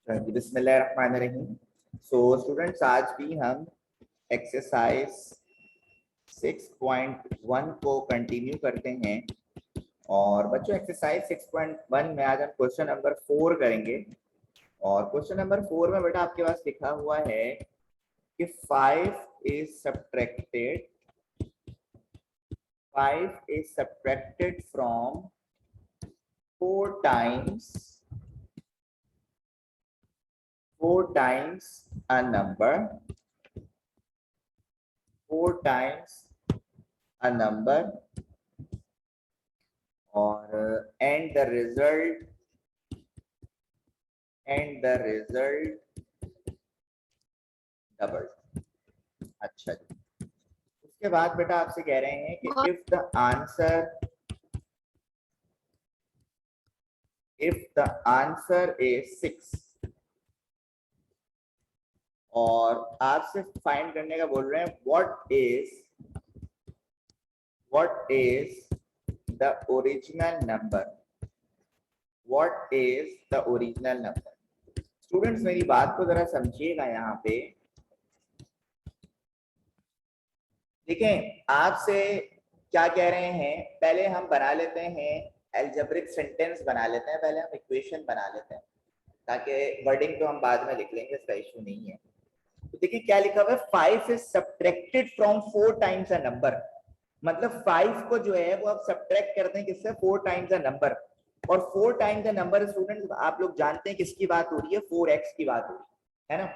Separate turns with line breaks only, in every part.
बिस्मिल्लाहिर्रहमानिर्रहीम। So students, आज भी हम एक्सरसाइज 6.1 को कंटिन्यू करते हैं। और बच्चों, एक्सरसाइज 6.1 में आज हम क्वेश्चन नंबर 4 करेंगे। और क्वेश्चन नंबर 4 में बेटा आपके पास लिखा हुआ है कि 5 is subtracted from 4 times a number, 4 times a number, और and the result double। अच्छा जी, उसके बाद बेटा आपसे कह रहे हैं कि if the answer is 6, और आपसे फाइंड करने का बोल रहे हैं what is the original number। Students, मेरी बात को जरा समझिएगा। यहाँ पे देखें, आपसे क्या कह रहे हैं, पहले हम बना लेते हैं अलजेब्रिक सेंटेंस बना लेते हैं, पहले हम इक्वेशन बना लेते हैं, ताकि वर्डिंग तो हम बाद में लिख लेंगे, इसका इशू नहीं है। तो देखिए क्या लिखा हुआ है, 5 is subtracted from 4 times a number। मतलब 5 को जो है वो आप सब्ट्रैक्ट करते हैं किससे, 4 times a number। और 4 times a number स्टूडेंट्स आप लोग जानते हैं किसकी बात हो रही है, 4x की बात हो रही है ना।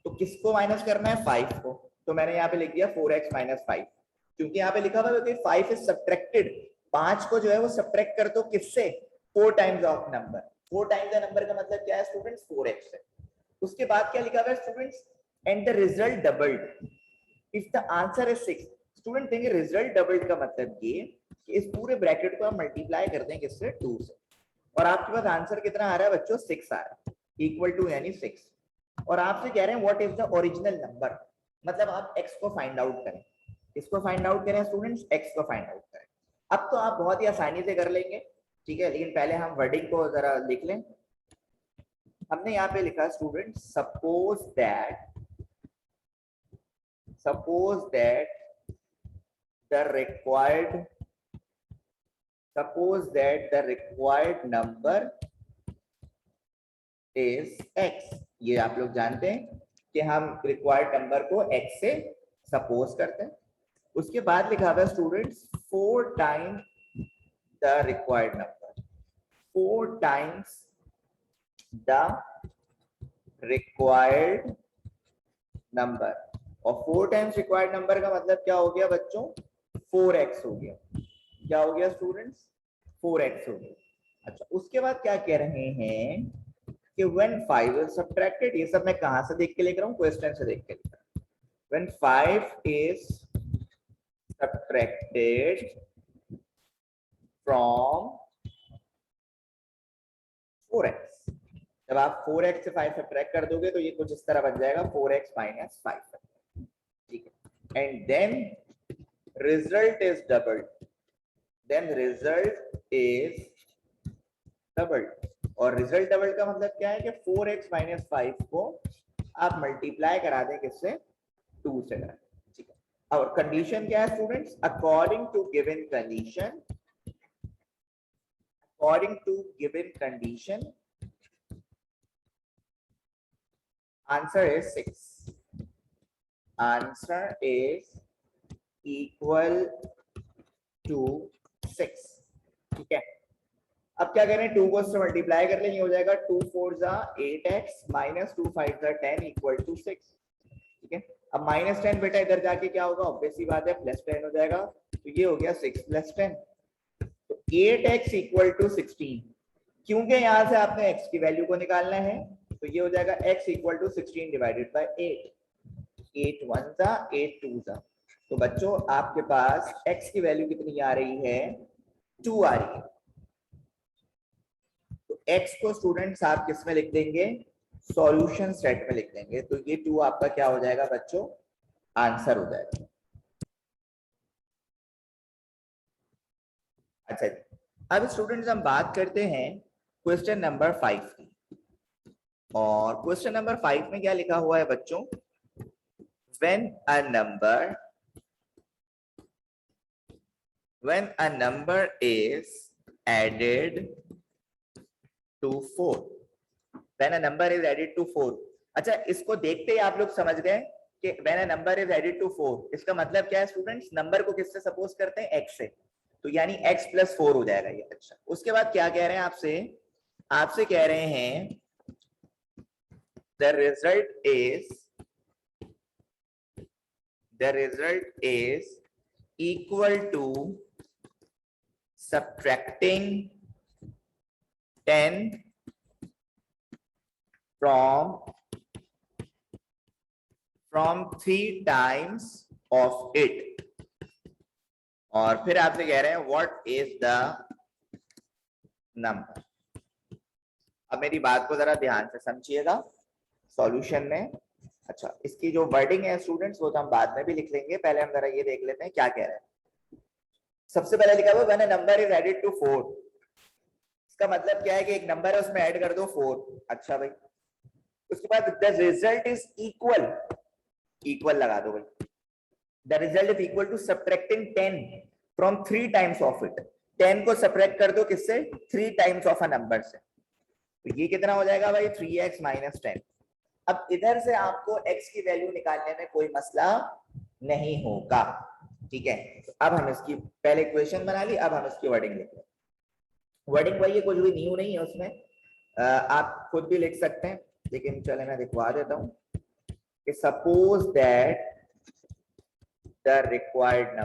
तो किसको माइनस करना है, 5 को। तो मैंने यहाँ पे लिख दिया 4x - 5, क्योंकि यहाँ पे लिखा हुआ है 5 is subtracted, 5 को जो है वो सब्ट्रैक्ट कर दो किससे, 4 times of number. 4 times a number का मतलब क्या है स्टूडेंट्स, 4x है। उसके बाद क्या लिखा हुआ है students, and the result doubled if the answer is 6। Student देंगे रिजल्ट डबल्ड का मतलब ये कि इस पूरे ब्रैकेट को हम मल्टीप्लाई कर दें किससे, 2 से, और आपके पास आंसर कितना आ रहा है बच्चों, 6 आ रहा है, इक्वल टू यानी 6। और आपसे कह रहे हैं what is the original number, मतलब आप x को फाइंड आउट करें। किसको फाइंड आउट करें स्टूडेंट्स, x को फाइंड आउट करें। अब तो आप बहुत ही आसानी से कर लेंगे, ठीक है, लेकिन पहले हम वर्डिंग को जरा लिख लें। हमने यहाँ पे लिखा student, suppose that the required number is x। ये आप लोग जानते हैं कि हम रिक्वायर्ड नंबर को x से सपोज करते हैं। उसके बाद लिखा हुआ है students 4 times the required number, 4 times the required number। और 4 times required number का मतलब क्या हो गया बच्चों, 4x हो गया। क्या हो गया स्टूडेंट्स, 4x हो गया। अच्छा, उसके बाद क्या कह रहे हैं कि when 5 is subtracted, ये सब मैं कहां से देख के लिख रहा हूँ, क्वेश्चन से देख के लिख रहा हूँ। when 5 is subtracted from 4x, जब आप 4x से 5 सब्ट्रैक्ट कर दोगे तो ये कुछ इस तरह बन जाएगा 4x - 5, ठीक है। And then result is doubled, और रिजल्ट डबल का मतलब क्या है कि 4x - 5 को आप मल्टीप्लाई करा दें किससे, 2 से करा, ठीक है। और कंडीशन क्या है students, according to given condition answer is 6, answer is equal to 6, ठीक है। अब क्या करें, 2 को से मल्टीप्लाई कर लेंगे, हो जाएगा 2 4 8x - 2 5 10 इक्वल टू 6, ठीक है। अब -10 बेटा इधर जाके क्या होगा, ऑब्वियस सी बात है +10 हो जाएगा, तो ये हो गया 6 + 10, तो 8x इक्वल टू 16। क्योंकि यहां से आपने x की वैल्यू को निकालना है, तो ये हो जाएगा x equal to 16 divided by 8, 8 1 8 2 तो बच्चों आपके पास x की वैल्यू कितनी आ रही है, 2 आ रही है। तो x को स्टूडेंट्स आप किस में लिख देंगे, सॉल्यूशन सेट में लिख देंगे, तो ये 2 आपका क्या हो जाएगा बच्चों, आंसर हो जाएगा। अच्छा जी, अब स्टूडेंट्स हम बात करते हैं क्वेश्चन नंबर 5 की। और क्वेश्चन नंबर 5 में क्या लिखा हुआ है बच्चों, when a number is added to 4, when a number is added to 4। अच्छा, इसको देखते ही आप लोग समझ गए कि when a number is added to 4 इसका मतलब क्या है स्टूडेंट्स, नंबर को किससे सपोज करते हैं, x से, तो यानी x + 4 हो जाएगा ये। अच्छा, उसके बाद क्या कह रहे हैं आपसे कह रहे हैं the result is equal to subtracting 10 from 3 times of it। और फिर आपसे कह रहे हैं what is the number। अब मेरी बात को जरा ध्यान से समझिएगा सॉल्यूशन में। अच्छा, इसकी जो वर्डिंग है स्टूडेंट्स वो तो हम बाद में भी लिख लेंगे, पहले हम जरा ये देख लेते हैं क्या कह रहे हैं। सबसे पहले लिखा हुआ when a number is added to 4, इसका मतलब क्या है कि एक नंबर है उसमें ऐड कर दो 4। अच्छा भाई, उसके बाद द रिजल्ट इज इक्वल लगा दो भाई, the result is equal to subtracting 10 from 3 times of it. 10 को सब्ट्रैक्ट कर दो किससे, 3 टाइम्स ऑफ अ नंबर से, तो ये कितना हो जाएगा भाई 3x - 10। अब इधर से आपको x की वैल्यू निकालने में कोई मसला नहीं होगा, ठीक है। तो अब हम इसकी पहले इक्वेशन बना ली, अब हम इसकी वर्डिंग लिख रहे हैं। वर्डिंग भाई ये कुछ भी न्यू नहीं है उसमें, आप खुद भी लिख सकते हैं, लेकिन चले मैं दिखवा देता हूं कि suppose that the required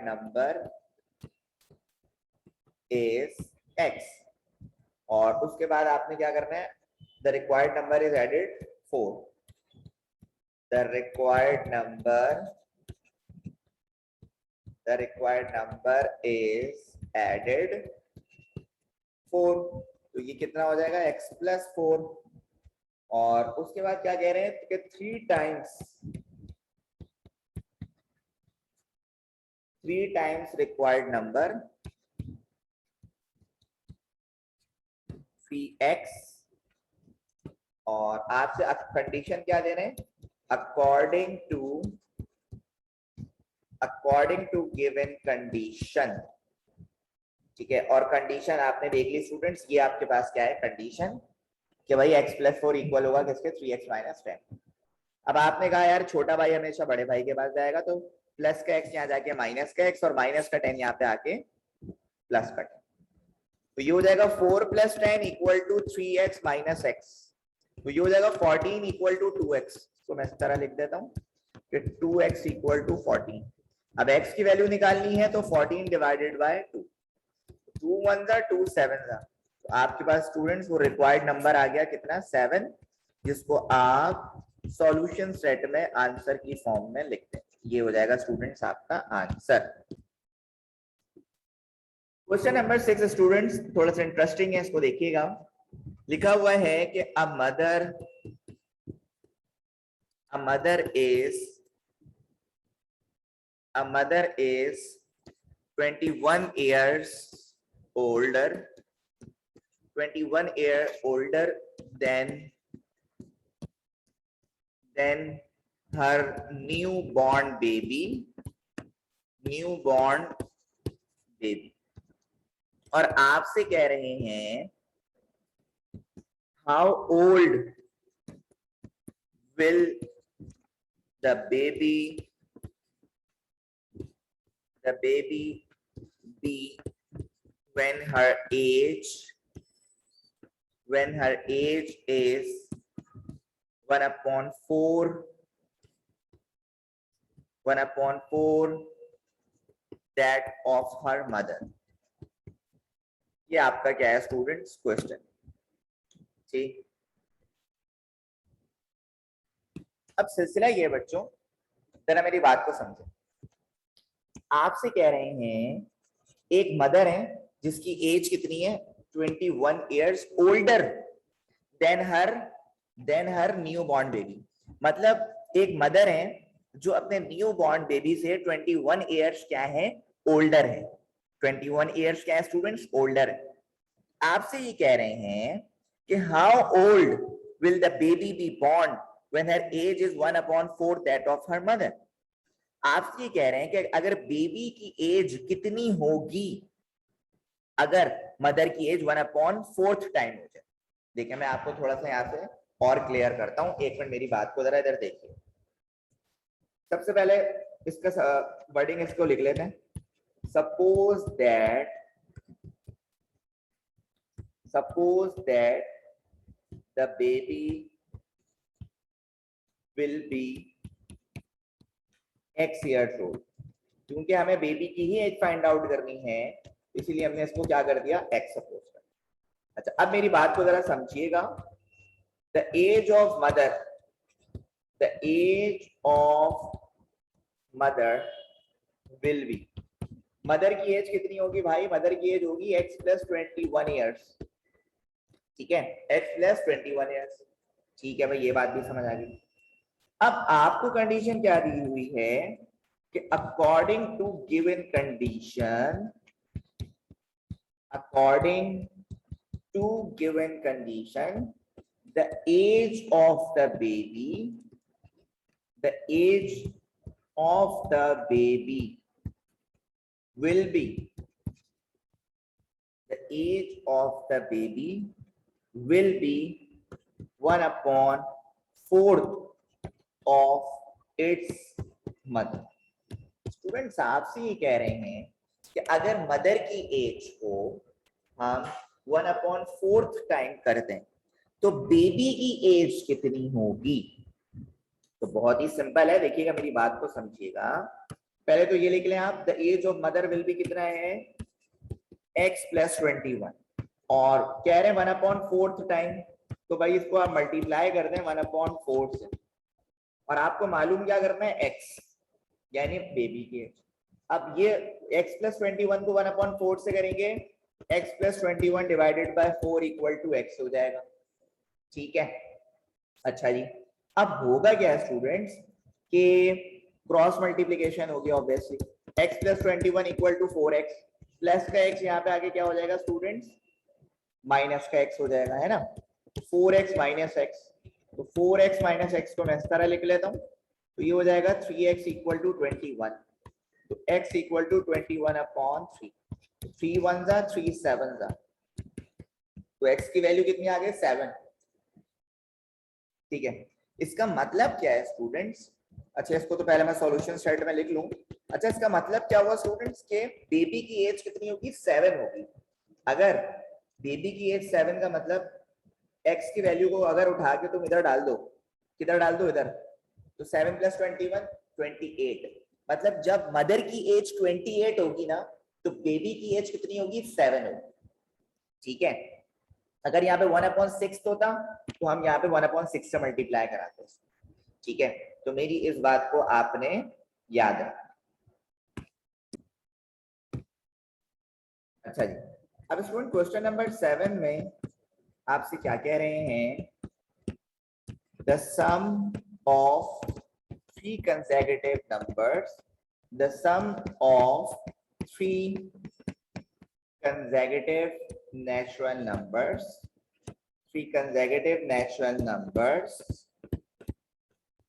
number is x, और उसके बाद आपने क्या करना है, the required number is added 4, the required number is added 4, तो ये कितना हो जाएगा x + 4। और उसके बाद क्या कह रहे हैं कि 3 टाइम्स रिक्वायर्ड नंबर x, और आपसे कंडीशन क्या दे रहे हैं, अकॉर्डिंग टू गिवन कंडीशन, ठीक है। और कंडीशन आपने देख ली स्टूडेंट्स, ये आपके पास क्या है कंडीशन कि भाई x + 4 इक्वल होगा किसके, 3x - 10। अब आपने कहा यार छोटा भाई हमेशा बड़े भाई के पास जाएगा, तो प्लस का x यहाँ जाके माइनस का x, और माइनस का 10 यहाँ पे आके प्लस का 10, तो ये हो जाएगा 4 + 10 = 3x - x, तो ये हो जाएगा 14 = 2x। तो मैं इस तरह लिख देता हूँ कि 2x = 14। अब x की वैल्यू निकालनी है तो 14 / 2, 2 × 1 = 2, 7 × तो आपके पास स्टूडेंट्स वो रिक्वायर्ड नंबर आ गया कितना, 7, जिसको आप सॉल्यूशन सेट में आंसर की फॉर्म में लिखते हैं। ये हो जाएगा स्टूडेंट्स आपका आंसर। क्वेश्चन नंबर 6 स्टूडेंट्स थोड़ा सा इंटरेस्टिंग है, इसको देखिएगा। लिखा हुआ है कि अ mother is 21 years older than her newborn baby, और आपसे कह रहे हैं how old will the baby be when her age is 1/4 that of her mother। ये आपका क्या है स्टूडेंट्स क्वेश्चन, ठीक। अब सिलसिला ये बच्चों, जरा मेरी बात को समझो। आपसे कह रहे हैं एक मदर है जिसकी एज कितनी है, 21 years ओल्डर देन हर न्यू बॉर्न बेबी। मतलब एक मदर है जो अपने न्यू बॉर्न बेबी से 21 years क्या है, ओल्डर है। 21 ईयर्स क्या है स्टूडेंट्स, ओल्डर है। आपसे ये कह रहे हैं कि how old will the baby be born when her age is 1/4 that of her mother. आपसे ये कह रहे हैं कि अगर बेबी की एज कितनी होगी अगर मदर की एज 1/4 टाइम हो जाए। देखिए मैं आपको थोड़ा सा यहाँ से और क्लियर करता हूँ, एक मिनट मेरी बात को जरा इधर देखिए। सबसे पहले इसका वर्डिंग इसको लिख लेते हैं। Suppose that the baby will be x years old। क्योंकि हमें बेबी की ही एज फाइंड आउट करनी है, इसीलिए हमने इसको क्या कर दिया, x सपोज कर। अच्छा अब मेरी बात को जरा समझिएगा। The age of mother will be, mother की एज कितनी होगी भाई, मदर की एज होगी x + 21 ईयर्स। ठीक है, x + 21 ईयर्स। ठीक है भाई, ये बात भी समझ आ गई। अब आपको कंडीशन क्या दी हुई है कि according to given condition, the age of the baby will be 1/4 of its mother। Students आपसे ये कह रहे हैं कि अगर मदर की एज को हम 1/4 टाइम कर दें तो बेबी की एज कितनी होगी। तो बहुत ही सिंपल है, देखिएगा मेरी बात को समझिएगा। पहले तो ये लिख लें आप, the age of mother will be कितना है, x + 21, और कह रहे हैं 1/4 टाइम, तो भाई इसको आप मल्टीप्लाई कर दें 1/4 से, और आपको मालूम क्या करना है, x यानी बेबी की एज। अब ये x + 21 को 1/4 से करेंगे, x + 21 डिवाइडेड बाय 4 = x हो जाएगा। ठीक है, अच्छा जी। अब होगा क्या स्टूडेंट्स कि क्रॉस मल्टीप्लिकेशन होगी ऑब्वियसली, x + 21 = 4x, प्लस का x यहाँ पे आगे क्या हो जाएगा स्टूडेंट्स, माइनस का x हो जाएगा, है ना। 4x - x, तो 4x - x को मैं इस तरह लिख लेता हूँ, तो ये हो जाएगा 3x = 21, तो x = 21/3, 3 1 जा 3 7 जा, तो x की वैल्यू कितनी आ गई, 7। ठीक है, इसका मतलब क्या है स्टूडेंट्स, अच्छा इसको तो पहले मैं सॉल्यूशन सेट में लिख लूं। अच्छा इसका मतलब क्या हुआ स्टूडेंट्स के बेबी की एज कितनी होगी, 7 होगी। अगर बेबी की एज 7 का मतलब x की वैल्यू को अगर उठा के तुम इधर डाल दो, किधर डाल दो, इधर, तो 7 + 21 28, मतलब जब मदर की एज 28 होगी ना, तो बेबी की एज कितनी होगी, 7 होगी। ठीक है, अगर यहाँ पे 1/6 होता तो हम यहाँ पे 1/6 से मल्टीप्लाई कराते। ठीक है, तो मेरी इस बात को आपने याद रखना। अच्छा जी, अब स्टूडेंट क्वेश्चन नंबर 7 में आपसे क्या कह रहे हैं, the sum of 3 consecutive numbers, the sum of 3 consecutive natural numbers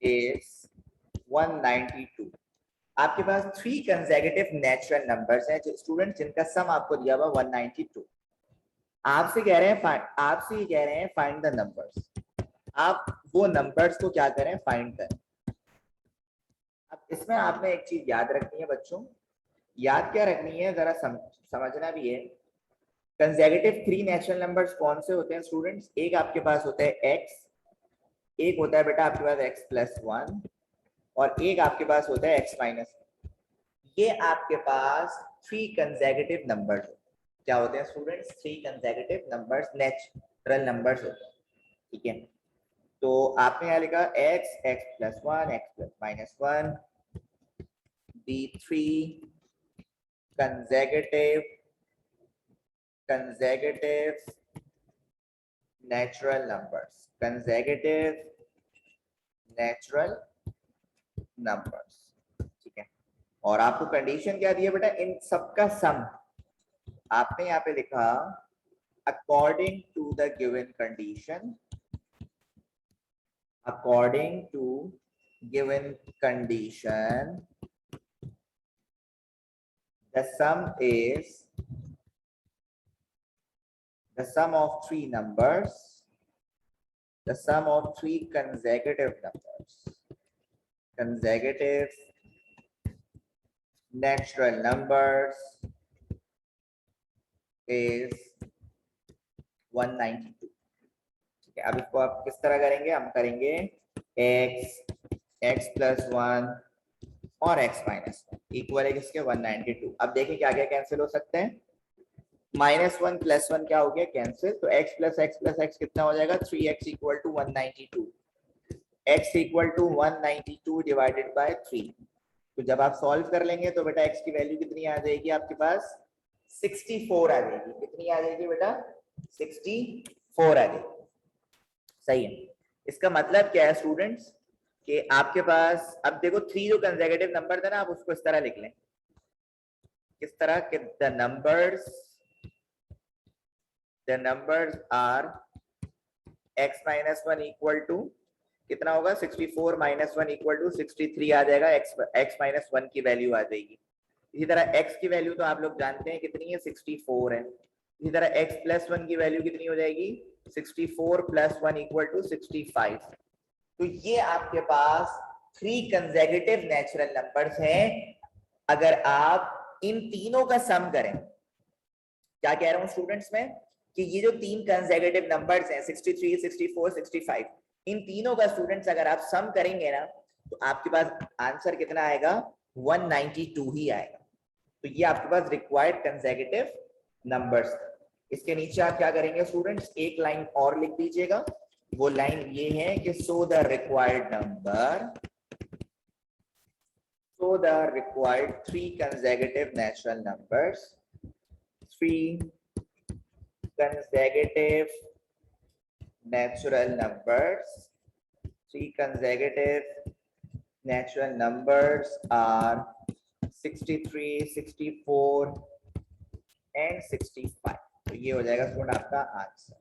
is 192। आपके पास 3 consecutive natural numbers हैं स्टूडेंट, जिनका सम आपको दिया हुआ 192। आपसे कह रहे हैं फाइंड द नंबर्स। आप वो नंबर्स को क्या करें, फाइंड करें। अब इसमें आपने एक चीज याद रखनी है बच्चों, याद क्या रखनी है, जरा समझना भी है। कंसेक्यूटिव 3 नेचुरल नंबर्स कौन से होते हैं स्टूडेंट्स, एक आपके पास होता है x, एक होता है बेटा आपके पास x + 1, और एक आपके पास होता है x - 1। ये आपके पास 3 कंसेक्यूटिव नंबर्स क्या होते हैं students, 3 consecutive numbers, natural numbers होते हैं। ठीक है, तो आपने यहाँ लिखा x + 1 x + -1 the 3 consecutive natural numbers। ठीक है, और आपको कंडीशन क्या दी है बेटा, इन सबका सम आपने यहाँ पे लिखा according to the given condition, according to given condition, the sum is the sum of three numbers, the sum of three consecutive numbers, consecutive natural numbers is 192. ठीक है, अब इसको आप किस तरह करेंगे? हम करेंगे x प्लस 1 और x माइनस 1 इक्वल है किसके? 192. अब देखिए क्या क्या कैंसिल हो सकते हैं। -1 + 1 क्या हो गया? कैंसिल। तो x प्लस x कितना हो जाएगा? 3x equal to 192. x equal to 192 divided by 3. तो जब आप सॉल्व कर लेंगे तो बेटा x की वैल्यू कितनी आ जाएगी आपके पास? 64 आ जाएगी। कितनी आ जाएगी बेटा? 64 आ जाएगी। सही है। इसका मतलब क्या है स्टूडेंट्स कि आपके पास अब देखो 3 जो कंसेक्यूटिव नंबर थे ना, आप उसको इस तरह लिख लें। किस तरह कि the numbers are x minus 1 equal to कितना होगा? 64 माइनस 1 इक्वल टू 63 आ जाएगा। x माइनस 1 की वैल्यू आ जाएगी। इसी तरह x की वैल्यू तो आप लोग जानते हैं कितनी है? 64 है। इसी तरह x प्लस 1 की वैल्यू कितनी हो जाएगी? 64 प्लस 1 इक्वल टू 65. तो ये आपके पास 3 कंसेक्यूटिव नेचुरल नंबर्स हैं। अगर आप इन तीनों का सम करें, क्या कह रहा हूं स्टूडेंट्स में कि ये जो 3 कंसेक्यूटिव नंबर्स हैं 63, 64, 65, इन तीनों का स्टूडेंट्स अगर आप सम करेंगे ना तो आपके पास आंसर कितना आएगा? 192 ही आएगा। तो ये आपके पास रिक्वायर्ड कंसेक्यूटिव नंबर्स। इसके नीचे आप क्या करेंगे स्टूडेंट्स? एक लाइन और लिख दीजिएगा। वो लाइन ये है कि so the required 3 consecutive natural numbers, 3 consecutive natural numbers are 63, 64 and 65. तो ये हो जाएगा स्टूडेंट आपका आंसर।